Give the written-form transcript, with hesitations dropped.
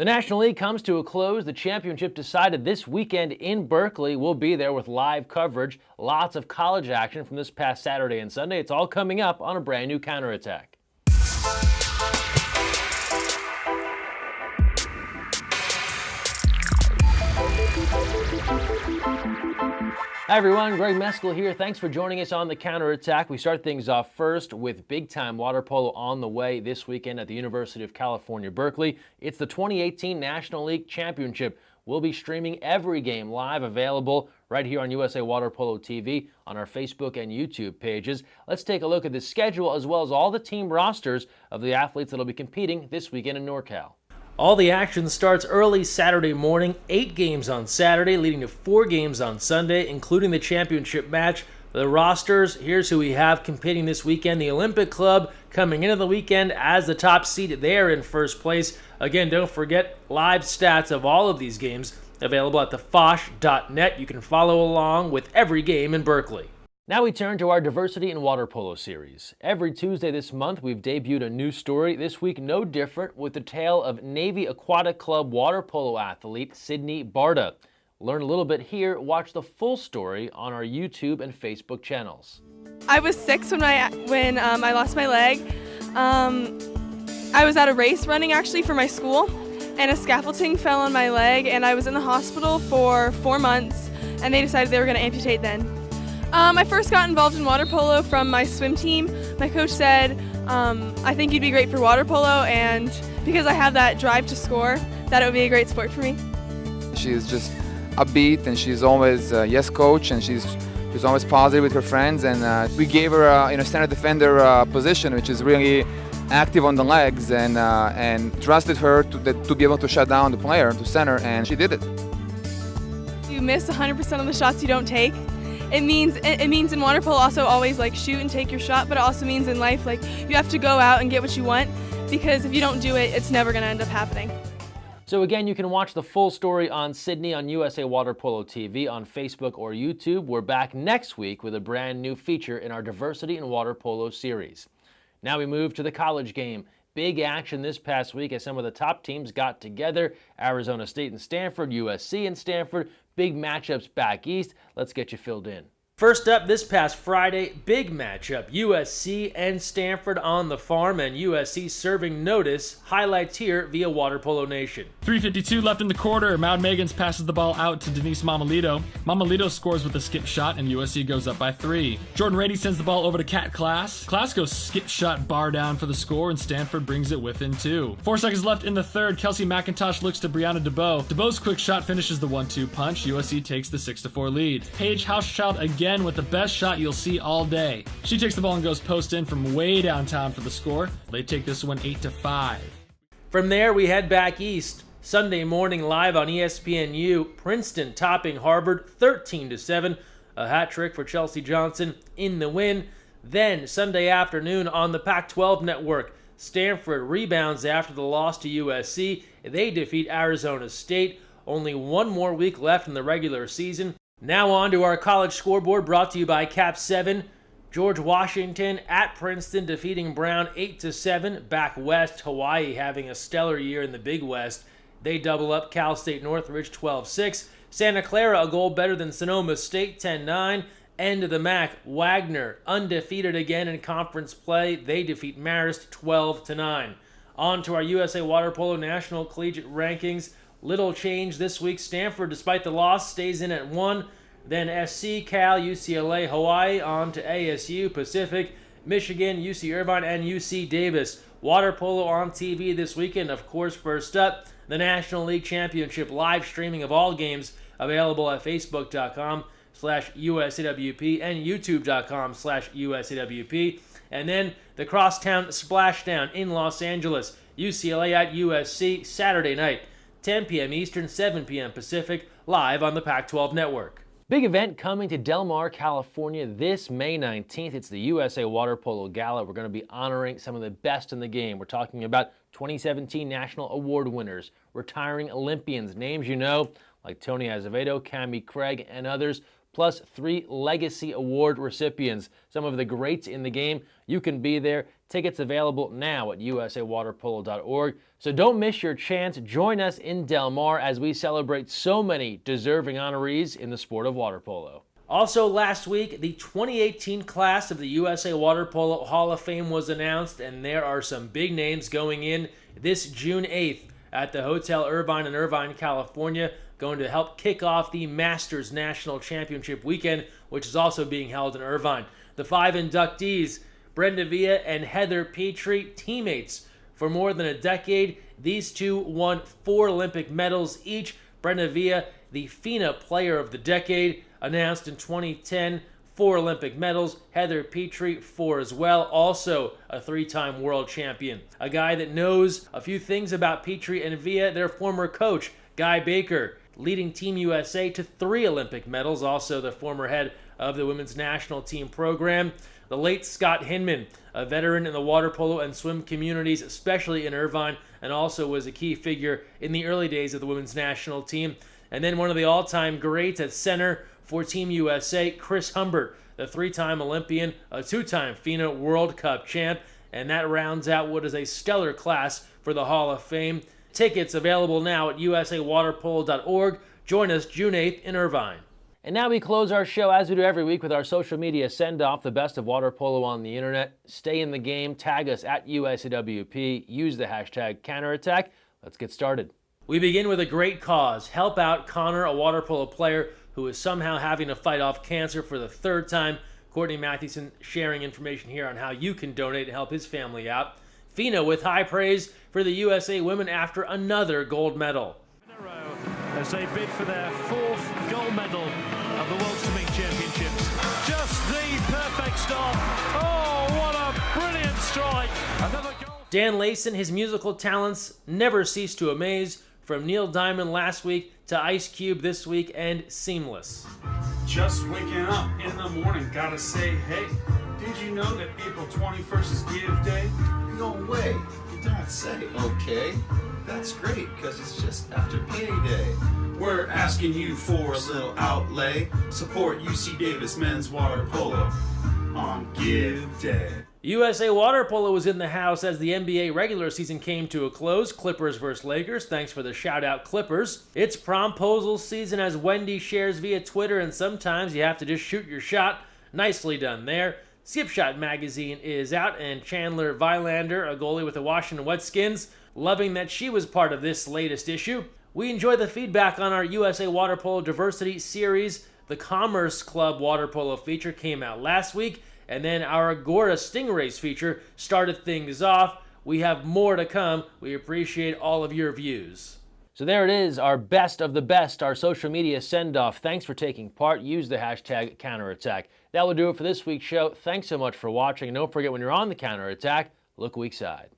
The National League comes to a close. The championship decided this weekend in Berkeley. We'll be there with live coverage. Lots of college action from this past Saturday and Sunday. It's all coming up on a brand new Counterattack. Hi everyone, Greg Mescall here. Thanks for joining us on the Counterattack. We start things off first with big-time water polo on the way this weekend at the University of California, Berkeley. It's the 2018 National League Championship. We'll be streaming every game live, available right here on USA Water Polo TV on our Facebook and YouTube pages. Let's take a look at the schedule as well as all the team rosters of the athletes that will be competing this weekend in NorCal. All the action starts early Saturday morning, 8 games on Saturday, leading to 4 games on Sunday, including the championship match. The rosters, here's who we have competing this weekend. The Olympic Club coming into the weekend as the top seed. They're in first place. Again, don't forget live stats of all of these games available at thefosh.net. You can follow along with every game in Berkeley. Now we turn to our Diversity in Water Polo series. Every Tuesday this month, we've debuted a new story. This week, no different, with the tale of Navy Aquatic Club water polo athlete Sydney Barta. Learn a little bit here. Watch the full story on our YouTube and Facebook channels. I was 6 when I lost my leg. I was at a race running actually for my school, and a scaffolding fell on my leg, and I was in the hospital for 4 months, and they decided they were going to amputate then. I first got involved in water polo from my swim team. My coach said, I think you'd be great for water polo, and because I have that drive to score, that it would be a great sport for me. She's just upbeat, and she's always yes coach, and she's always positive with her friends, and we gave her a center defender position, which is really active on the legs, and trusted her to be able to shut down the player to center, and she did it. You miss 100% of the shots you don't take. It means in water polo also always shoot and take your shot, but it also means in life you have to go out and get what you want, because if you don't do it, it's never going to end up happening. So again, you can watch the full story on Sydney on USA Water Polo TV on Facebook or YouTube. We're back next week with a brand new feature in our Diversity in Water Polo series. Now we move to the college game. Big action this past week as some of the top teams got together. Arizona State and Stanford, USC and Stanford. Big matchups back east. Let's get you filled in. First up this past Friday, big matchup. USC and Stanford on the farm, and USC serving notice. Highlights here via Water Polo Nation. 3:52 left in the quarter. Maud Megans passes the ball out to Denise Mamalito. Mamalito scores with a skip shot, and USC goes up by 3. Jordan Rady sends the ball over to Kat Class. Class goes skip shot bar down for the score, and Stanford brings it within 2. 4 seconds left in the third. Kelsey McIntosh looks to Brianna DeBow. DeBow's quick shot finishes the 1-2 punch. USC takes the 6-4 lead. Paige Hauschild again with the best shot you'll see all day. She takes the ball and goes post in from way downtown for the score. They take this one 8-5. From there, we head back east. Sunday morning live on ESPNU, Princeton topping Harvard 13-7. A hat trick for Chelsea Johnson in the win. Then Sunday afternoon on the Pac-12 network, Stanford rebounds after the loss to USC. They defeat Arizona State. Only one more week left in the regular season. Now on to our college scoreboard, brought to you by Cap 7. George Washington at Princeton defeating Brown 8-7. Back west, Hawaii having a stellar year in the Big West. They double up Cal State Northridge 12-6. Santa Clara a goal better than Sonoma State 10-9. End of the MAC, Wagner undefeated again in conference play. They defeat Marist 12-9. On to our USA Water Polo National Collegiate Rankings. Little change this week. Stanford, despite the loss, stays in at 1. Then SC, Cal, UCLA, Hawaii, on to ASU, Pacific, Michigan, UC Irvine, and UC Davis. Water polo on TV this weekend. Of course, first up, the National League Championship live streaming of all games available at Facebook.com/USAWP and YouTube.com/USAWP. And then the Crosstown Splashdown in Los Angeles. UCLA at USC Saturday night. 10 p.m. Eastern, 7 p.m. Pacific, live on the Pac-12 network. Big event coming to Del Mar, California this May 19th. It's the USA Water Polo Gala. We're going to be honoring some of the best in the game. We're talking about 2017 National Award winners, retiring Olympians, names you know, like Tony Azevedo, Cammie Craig, and others, plus 3 Legacy Award recipients, some of the greats in the game. You can be there. Tickets available now at usawaterpolo.org. So don't miss your chance. Join us in Del Mar as we celebrate so many deserving honorees in the sport of water polo. Also last week, the 2018 class of the USA Water Polo Hall of Fame was announced, and there are some big names going in this June 8th at the Hotel Irvine in Irvine, California, going to help kick off the Masters National Championship weekend, which is also being held in Irvine. The 5 inductees, Brenda Villa and Heather Petrie, teammates for more than a decade. These two won 4 Olympic medals each. Brenda Villa, the FINA Player of the Decade, announced in 2010, 4 Olympic medals. Heather Petrie, 4 as well, also a 3-time world champion. A guy that knows a few things about Petrie and Villa, their former coach, Guy Baker, leading Team USA to 3 Olympic medals, also the former head of the women's national team program. The late Scott Hinman, a veteran in the water polo and swim communities, especially in Irvine, and also was a key figure in the early days of the women's national team. And then one of the all-time greats at center for Team USA, Chris Humbert, the 3-time Olympian, a 2-time FINA World Cup champ, and that rounds out what is a stellar class for the Hall of Fame. Tickets available now at usawaterpolo.org. Join us June 8th in Irvine. And now we close our show, as we do every week, with our social media send-off, the best of water polo on the internet. Stay in the game. Tag us at USAWP. Use the hashtag counterattack. Let's get started. We begin with a great cause. Help out Connor, a water polo player who is somehow having to fight off cancer for the 3rd time. Courtney Mathewson sharing information here on how you can donate and help his family out. FINA with high praise for the USA women after another gold medal. As they bid for their 4th gold medal of the World Swimming Championships. Just the perfect stop. Oh, what a brilliant strike. Another goal. Dan Layson, his musical talents never cease to amaze. From Neil Diamond last week to Ice Cube this week, and Seamless. Just waking up in the morning, gotta say, hey, did you know that April 21st is Give Day? No way, you don't say. Okay, that's great, because it's just after payday. We're asking you for a little outlay. Support UC Davis men's water polo on Give Day. USA Water Polo was in the house as the NBA regular season came to a close. Clippers versus Lakers. Thanks for the shout-out, Clippers. It's promposal season, as Wendy shares via Twitter, and sometimes you have to just shoot your shot. Nicely done there. Skip Shot magazine is out, and Chandler Vilander, a goalie with the Washington Redskins, loving that she was part of this latest issue. We enjoy the feedback on our USA Water Polo Diversity series. The Commerce Club Water Polo feature came out last week, and then our Agora Stingrays feature started things off. We have more to come. We appreciate all of your views. So there it is, our best of the best, our social media send-off. Thanks for taking part. Use the hashtag counterattack. That will do it for this week's show. Thanks so much for watching. And don't forget, when you're on the counterattack, look weak side.